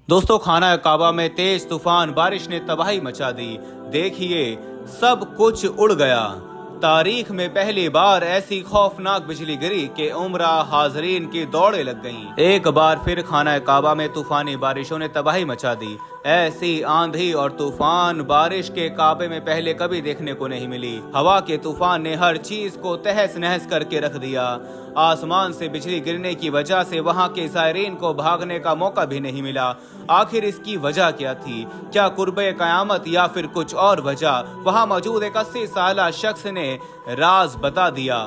दोस्तों, खाना काबा में तेज तूफान बारिश ने तबाही मचा दी। देखिए, सब कुछ उड़ गया। तारीख में पहली बार ऐसी खौफनाक बिजली गिरी कि उम्रा हाजरीन की दौड़े लग गईं। एक बार फिर खाना काबा में तूफानी बारिशों ने तबाही मचा दी। ऐसी आंधी और तूफान बारिश के काबे में पहले कभी देखने को नहीं मिली। हवा के तूफान ने हर चीज को तहस नहस करके रख दिया। आसमान से बिजली गिरने की वजह से वहां के ज़ायरीन को भागने का मौका भी नहीं मिला। आखिर इसकी वजह क्या थी? क्या कुर्बे कयामत या फिर कुछ और वजह? वहां मौजूद एक 80 साल शख्स ने राज बता दिया।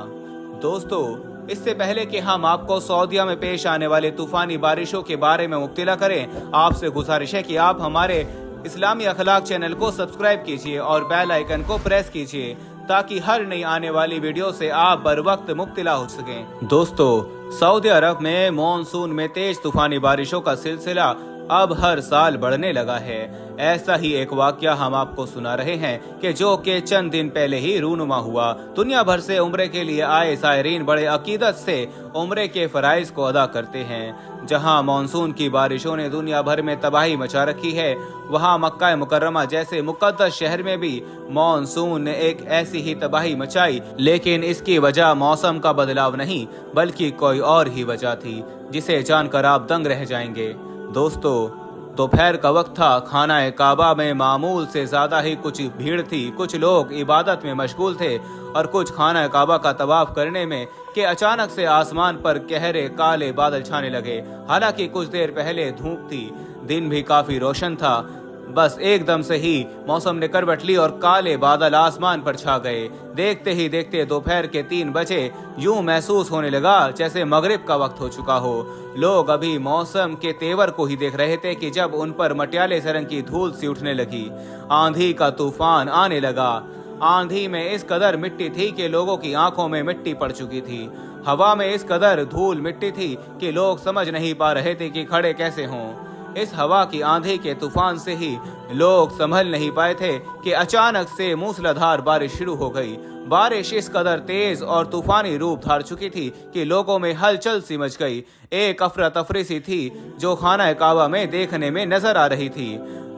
दोस्तों, इससे पहले कि हम आपको सऊदीया में पेश आने वाले तूफानी बारिशों के बारे में मुब्तला करें, आपसे गुजारिश है कि आप हमारे इस्लामी अखलाक चैनल को सब्सक्राइब कीजिए और बेल आइकन को प्रेस कीजिए ताकि हर नई आने वाली वीडियो से आप बर वक्त मुब्तला हो सकें। दोस्तों, सऊदी अरब में मॉनसून में तेज तूफानी बारिशों का सिलसिला अब हर साल बढ़ने लगा है। ऐसा ही एक वाकया हम आपको सुना रहे हैं कि जो के चंद दिन पहले ही रूनुमा हुआ। दुनिया भर से उम्रे के लिए आए ज़ायरीन बड़े अकीदत से उम्रे के फराइज को अदा करते हैं। जहां मॉनसून की बारिशों ने दुनिया भर में तबाही मचा रखी है, वहां मक्का मुकर्रमा जैसे मुकद्दस शहर में भी मॉनसून ने एक ऐसी ही तबाही मचाई। लेकिन इसकी वजह मौसम का बदलाव नहीं बल्कि कोई और ही वजह थी जिसे जानकर आप दंग रह जाएंगे। दोस्तों, दोपहर का वक्त था। खाना काबा में मामूल से ज्यादा ही कुछ भीड़ थी। कुछ लोग इबादत में मशगूल थे और कुछ खाना काबा का तवाफ करने में कि अचानक से आसमान पर गहरे काले बादल छाने लगे। हालांकि कुछ देर पहले धूप थी, दिन भी काफी रोशन था। बस एकदम से ही मौसम ने करवट ली और काले बादल आसमान पर छा गए। देखते ही देखते दोपहर के 3 बजे यूं महसूस होने लगा जैसे मगरिब का वक्त हो चुका हो। लोग अभी मौसम के तेवर को ही देख रहे थे कि जब उन पर मटियाले से रंग की धूल सी उठने लगी। आंधी का तूफान आने लगा। आंधी में इस कदर मिट्टी थी कि लोगों की आंखों में मिट्टी पड़ चुकी थी। हवा में इस कदर धूल मिट्टी थी कि लोग समझ नहीं पा रहे थे कि खड़े कैसे हों। इस हवा की आंधी के तूफान से ही लोग संभल नहीं पाए थे कि अचानक से मूसलाधार बारिश शुरू हो गई। बारिश इस कदर तेज और तूफानी रूप धार चुकी थी कि लोगों में हलचल सी मच गई। एक अफरा तफरी सी थी जो खाना काबा में देखने में नजर आ रही थी।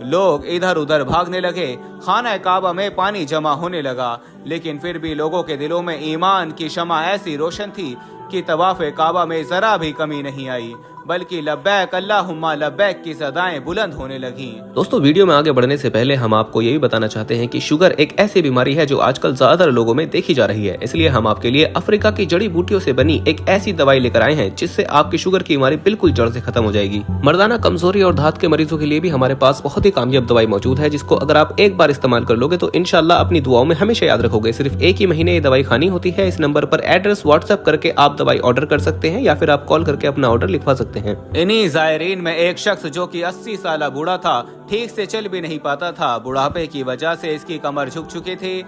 लोग इधर उधर भागने लगे। खाना काबा में पानी जमा होने लगा, लेकिन फिर भी लोगों के दिलों में ईमान की शमा ऐसी रोशन थी कि तवाफ काबा में जरा भी कमी नहीं आई, बल्कि लब्बैक अल्लाहुम्मा लब्बैक की सदाएं बुलंद होने लगी। दोस्तों, वीडियो में आगे बढ़ने से पहले हम आपको यही बताना चाहते हैं कि शुगर एक ऐसी बीमारी है जो आजकल ज्यादातर लोगों में देखी जा रही है। इसलिए हम आपके लिए अफ्रीका की जड़ी बूटियों से बनी एक ऐसी दवाई लेकर आए हैं जिससे आपकी शुगर की बीमारी बिल्कुल जड़ से खत्म हो जाएगी। मर्दाना कमजोरी और धात के मरीजों के लिए भी हमारे पास बहुत ही कामयाब दवाई मौजूद है, जिसको अगर आप एक बार इस्तेमाल कर लोगे तो इंशाल्लाह अपनी दुआओं में हमेशा याद रखोगे। सिर्फ एक ही महीने ये दवाई खानी होती है। इस नंबर पर एड्रेस व्हाट्सएप करके आप दवाई ऑर्डर कर सकते हैं या फिर आप कॉल करके अपना ऑर्डर लिखवा सकते हैं। इन्हीं ज़ायरीन में एक शख्स जो कि 80 साल बूढ़ा था, ठीक से चल भी नहीं पाता था। बुढ़ापे की वजह से इसकी कमर झुक चुकी थी।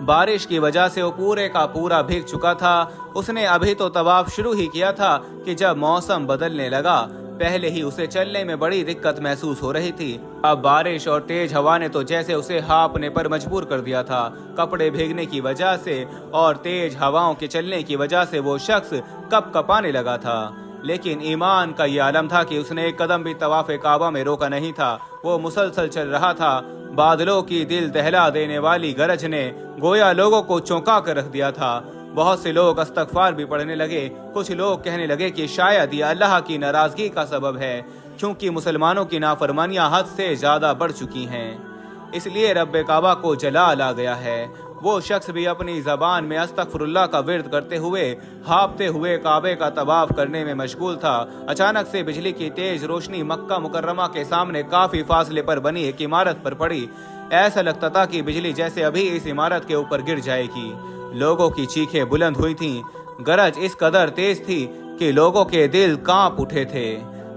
बारिश की वजह से वो पूरे का पूरा भीग चुका था। उसने अभी तो तवाफ शुरू ही किया था कि जब मौसम बदलने लगा। पहले ही उसे चलने में बड़ी दिक्कत महसूस हो रही थी। अब बारिश और तेज हवा ने तो जैसे उसे हाँफने पर मजबूर कर दिया था। कपड़े भीगने की वजह से और तेज हवाओं के चलने की वजह से वो शख्स कपकपाने लगा था। लेकिन ईमान का ये आलम था कि उसने एक कदम भी तवाफ काबा में रोका नहीं था। वो मुसलसल चल रहा था। बादलों की दिल दहला देने वाली गरज ने गोया लोगों को चौंका कर रख दिया था। बहुत से लोग इस्तगफार भी पढ़ने लगे। कुछ लोग कहने लगे कि शायद ये अल्लाह की नाराजगी का सबब है, क्योंकि मुसलमानों की नाफरमानियां हद से ज्यादा बढ़ चुकी हैं, इसलिए रब्बे काबा को जलाल आ गया है। वो शख्स भी अपनी जबान में अस्तगफिरुल्लाह का विर्द करते हुए हाँफते हुए काबे का तवाफ करने में मशगूल था। अचानक से बिजली की तेज रोशनी मक्का मुकर्रमा के सामने काफी फासले पर बनी एक इमारत पर पड़ी। ऐसा लगता था कि बिजली जैसे अभी इस इमारत के ऊपर गिर जाएगी। लोगों की चीखें बुलंद हुई थीं। गरज इस कदर तेज थी कि लोगों के दिल कांप उठे थे।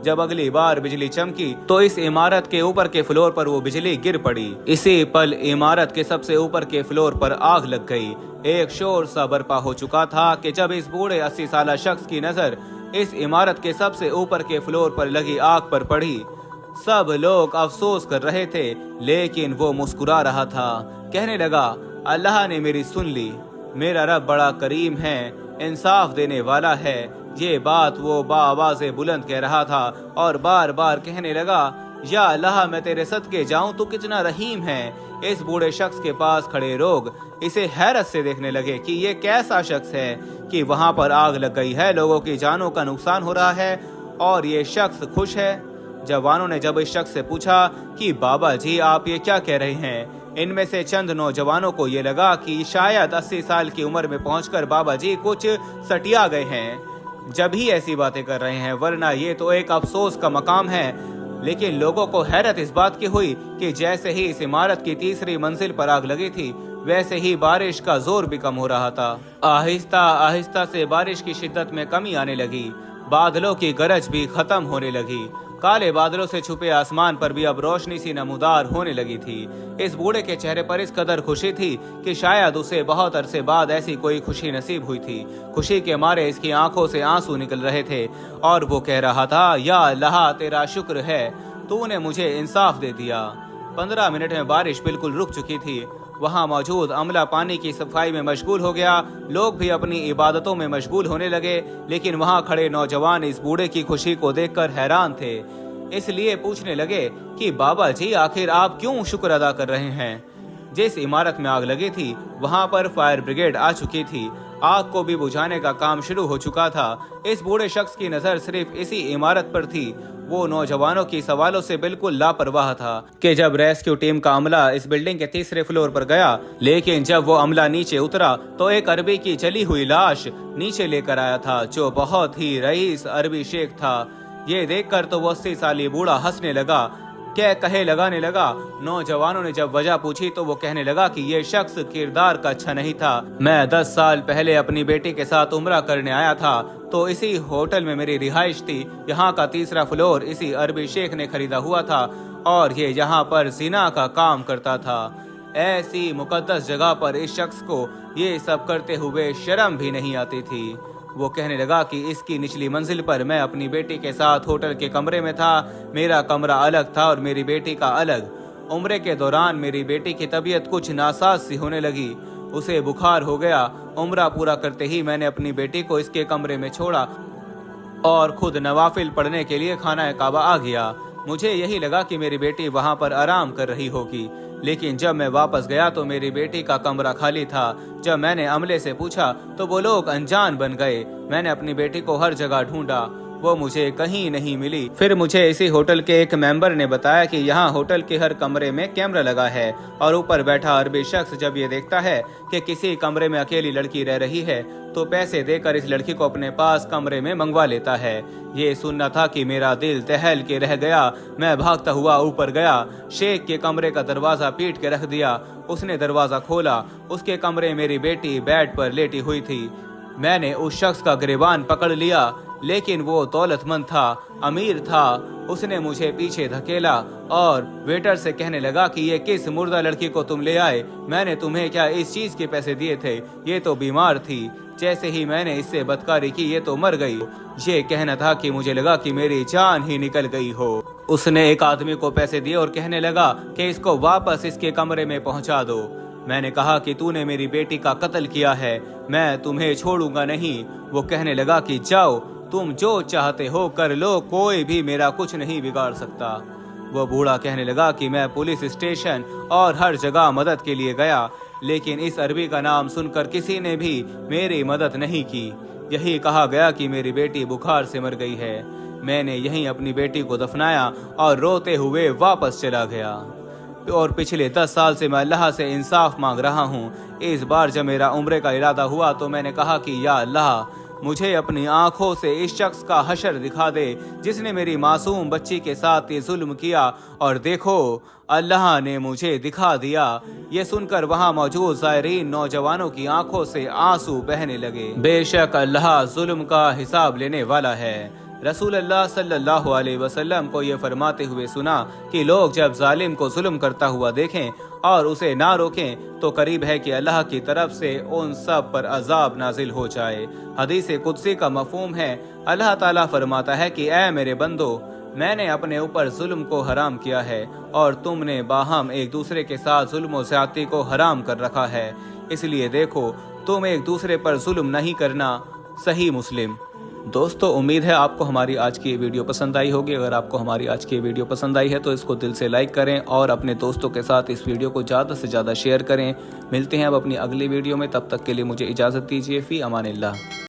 जब अगली बार बिजली चमकी तो इस इमारत के ऊपर के फ्लोर पर वो बिजली गिर पड़ी। इसी पल इमारत के सबसे ऊपर के फ्लोर पर आग लग गई। एक शोर सा बर्पा हो चुका था कि जब इस बूढ़े 80 साल शख्स की नजर इस इमारत के सबसे ऊपर के फ्लोर पर लगी आग पर पड़ी। सब लोग अफसोस कर रहे थे, लेकिन वो मुस्कुरा रहा था। कहने लगा, अल्लाह ने मेरी सुन ली। मेरा रब बड़ा करीम है, इंसाफ देने वाला है। ये बात वो बाआवाज़े बुलंद कह रहा था और बार बार कहने लगा, या अल्लाह मैं तेरे सदके जाऊं, तू कितना रहीम है। इस बूढ़े शख्स के पास खड़े लोग इसे हैरत से देखने लगे कि ये कैसा शख्स है कि वहां पर आग लग गई है, लोगों की जानों का नुकसान हो रहा है और ये शख्स खुश है। जवानों ने जब इस शख्स से पूछा कि बाबा जी आप ये क्या कह रहे हैं, इनमें से चंद नौजवानों को ये लगा कि शायद 80 साल की उम्र में पहुंचकर बाबा जी कुछ सटिया गए हैं जब ही ऐसी बातें कर रहे हैं, वरना ये तो एक अफसोस का मकाम है। लेकिन लोगों को हैरत इस बात की हुई कि जैसे ही इस इमारत की तीसरी मंजिल पर आग लगी थी वैसे ही बारिश का जोर भी कम हो रहा था। आहिस्ता आहिस्ता से बारिश की शिद्दत में कमी आने लगी, बादलों की गरज भी खत्म होने लगी, काले बादलों से छुपे आसमान पर भी अब रोशनी सी नमूदार होने लगी थी। इस बूढ़े के चेहरे पर इस कदर खुशी थी कि शायद उसे बहुत अरसे बाद ऐसी कोई खुशी नसीब हुई थी। खुशी के मारे इसकी आंखों से आंसू निकल रहे थे और वो कह रहा था, या अल्लाह तेरा शुक्र है, तूने मुझे इंसाफ दे दिया। 15 मिनट में बारिश बिल्कुल रुक चुकी थी। वहां मौजूद अमला पानी की सफाई में मशगूल हो गया, लोग भी अपनी इबादतों में मशगूल होने लगे। लेकिन वहां खड़े नौजवान इस बूढ़े की खुशी को देखकर हैरान थे, इसलिए पूछने लगे कि बाबा जी आखिर आप क्यों शुक्र अदा कर रहे हैं। जिस इमारत में आग लगी थी वहां पर फायर ब्रिगेड आ चुकी थी, आग को भी बुझाने का काम शुरू हो चुका था। इस बूढ़े शख्स की नजर सिर्फ इसी इमारत पर थी। वो नौजवानों की सवालों से बिल्कुल लापरवाह था कि जब रेस्क्यू टीम का अमला इस बिल्डिंग के तीसरे फ्लोर पर गया, लेकिन जब वो अमला नीचे उतरा तो एक अरबी की जली हुई लाश नीचे लेकर आया था जो बहुत ही रईस अरबी शेख था। ये देखकर तो वो 80 साली बूढ़ा हंसने लगा, क्या कहे लगाने लगा। नौजवानों ने जब वजह पूछी तो वो कहने लगा कि ये शख्स किरदार का अच्छा नहीं था। मैं 10 साल पहले अपनी बेटी के साथ उम्रा करने आया था तो इसी होटल में मेरी रिहाइश थी। यहाँ का तीसरा फ्लोर इसी अरबी शेख ने खरीदा हुआ था और ये यहाँ पर जिना का काम करता था। ऐसी मुकद्दस जगह पर इस शख्स को ये सब करते हुए शर्म भी नहीं आती थी। वो कहने लगा कि इसकी निचली मंजिल पर मैं अपनी बेटी के साथ होटल के कमरे में था। मेरा कमरा अलग था और मेरी बेटी का अलग। उम्रे के दौरान मेरी बेटी की तबीयत कुछ नासाज सी होने लगी, उसे बुखार हो गया। उम्रा पूरा करते ही मैंने अपनी बेटी को इसके कमरे में छोड़ा और खुद नवाफिल पढ़ने के लिए खाना काबा आ गया। मुझे यही लगा कि मेरी बेटी वहां पर आराम कर रही होगी, लेकिन जब मैं वापस गया तो मेरी बेटी का कमरा खाली था। जब मैंने अमले से पूछा तो वो लोग अनजान बन गए। मैंने अपनी बेटी को हर जगह ढूंढा, वो मुझे कहीं नहीं मिली। फिर मुझे इसी होटल के एक मेंबर ने बताया कि यहाँ होटल के हर कमरे में कैमरा लगा है और ऊपर बैठा अरबी शख्स जब ये देखता है कि किसी कमरे में अकेली लड़की रह रही है तो पैसे देकर इस लड़की को अपने पास कमरे में मंगवा लेता है। ये सुनना था कि मेरा दिल दहल के रह गया। मैं भागता हुआ ऊपर गया, शेख के कमरे का दरवाजा पीट के रख दिया। उसने दरवाजा खोला, उसके कमरे में मेरी बेटी बेड पर लेटी हुई थी। मैंने उस शख्स का गिरबान पकड़ लिया, लेकिन वो दौलतमंद था, अमीर था। उसने मुझे पीछे धकेला और वेटर से कहने लगा कि ये किस मुर्दा लड़की को तुम ले आए, मैंने तुम्हें क्या इस चीज के पैसे दिए थे, ये तो बीमार थी। जैसे ही मैंने इससे बदकारी की ये तो मर गई। ये कहना था कि मुझे लगा कि मेरी जान ही निकल गई हो। उसने एक आदमी को पैसे दिए और कहने लगा कि इसको वापस इसके कमरे में पहुंचा दो। मैंने कहा कि तूने मेरी बेटी का कत्ल किया है, मैं तुम्हें छोड़ूंगा नहीं। वो कहने लगा कि जाओ, तुम जो चाहते हो कर लो, कोई भी मेरा कुछ नहीं बिगाड़ सकता। वो बूढ़ा कहने लगा कि मैं पुलिस स्टेशन और हर जगह मदद के लिए गया, लेकिन इस अरबी का नाम सुनकर किसी ने भी मेरी मदद नहीं की। यही कहा गया कि मेरी बेटी बुखार से मर गई है। मैंने यहीं अपनी बेटी को दफनाया और रोते हुए वापस चला गया। और पिछले 10 साल से मैं अल्लाह से इंसाफ मांग रहा हूँ। इस बार जब मेरा उम्रे का इरादा हुआ तो मैंने कहा कि या अल्लाह, मुझे अपनी आंखों से इस शख्स का हशर दिखा दे जिसने मेरी मासूम बच्ची के साथ ये जुल्म किया। और देखो, अल्लाह ने मुझे दिखा दिया। ये सुनकर वहां मौजूद ज़ायरीन नौजवानों की आंखों से आंसू बहने लगे। बेशक अल्लाह जुल्म का हिसाब लेने वाला है। रसूल अल्लाह सल्लल्लाहु अलैहि वसल्लम को ये फरमाते हुए सुना कि लोग जब जालिम को जुल्म करता हुआ देखें और उसे ना रोकें तो करीब है कि अल्लाह की तरफ से उन सब पर अजाब नाजिल हो जाए। हदीस कुदसी का मफहूम है, अल्लाह ताला फरमाता है कि ऐ मेरे बंदो, मैंने अपने ऊपर जुल्म को हराम किया है और तुमने बाहम एक दूसरे के साथ जुल्म और ज्यादती को हराम कर रखा है, इसलिए देखो तुम एक दूसरे पर जुल्म नहीं करना। सही मुस्लिम। दोस्तों उम्मीद है आपको हमारी आज की ये वीडियो पसंद आई होगी। अगर आपको हमारी आज की ये वीडियो पसंद आई है तो इसको दिल से लाइक करें और अपने दोस्तों के साथ इस वीडियो को ज़्यादा से ज़्यादा शेयर करें। मिलते हैं अब अपनी अगली वीडियो में, तब तक के लिए मुझे इजाज़त दीजिए। फ़ी अमानिल्लाह।